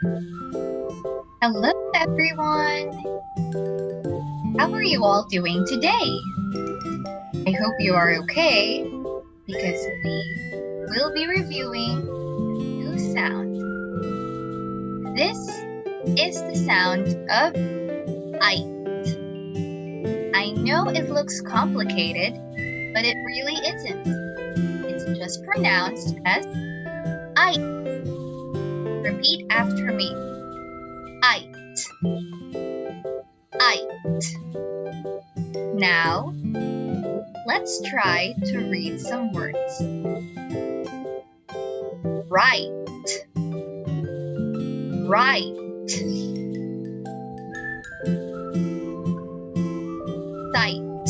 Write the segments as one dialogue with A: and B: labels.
A: Hello, everyone! How are you all doing today? I hope you are okay because we will be reviewing a new sound. This is the sound of ight. I know it looks complicated, but it really isn't. It's just pronounced as ight. Repeat after me. Ight. Ight. Now, let's try to read some words. Right. Right. Sight.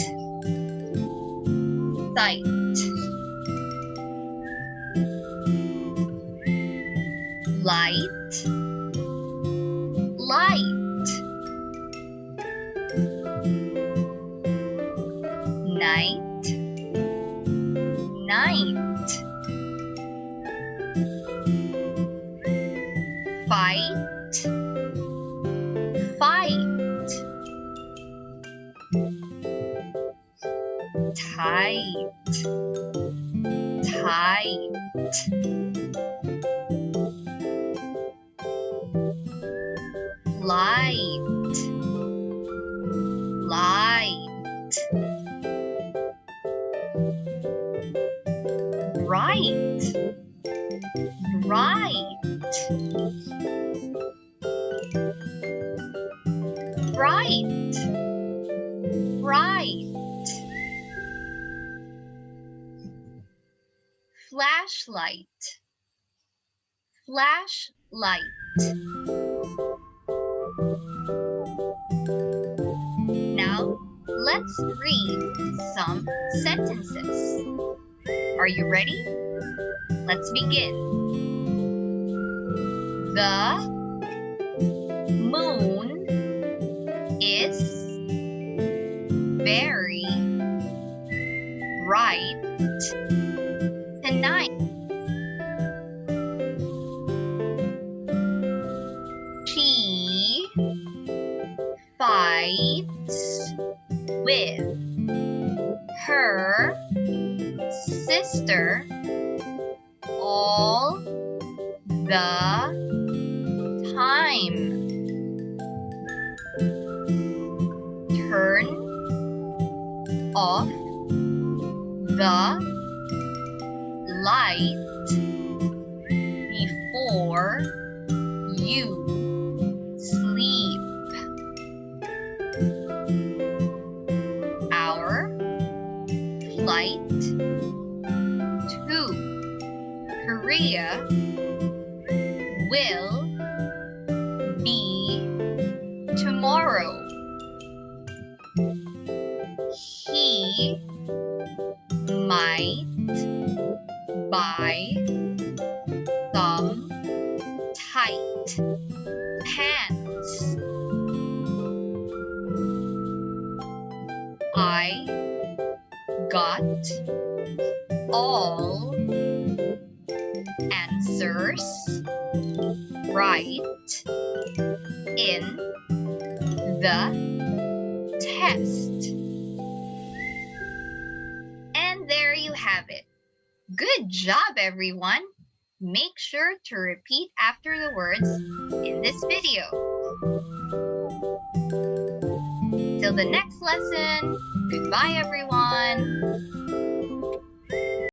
A: Sight. Light. Light. Night. Night. Fight. Fight. Tight. Tight. Light. Light. Right. Right. Right. Right. Flashlight. Flashlight. Now, let's read some sentences. Are you ready? Let's begin. The moon is very bright tonight. She fights with her sister all the time. Turn off the light before you sleep. Our flight to Korea will be tomorrow. He might buy some tight pants. I got all answers right in the test. And there you have it. Good job, everyone! Make sure to repeat after the words in this video. Till the next lesson, goodbye, everyone!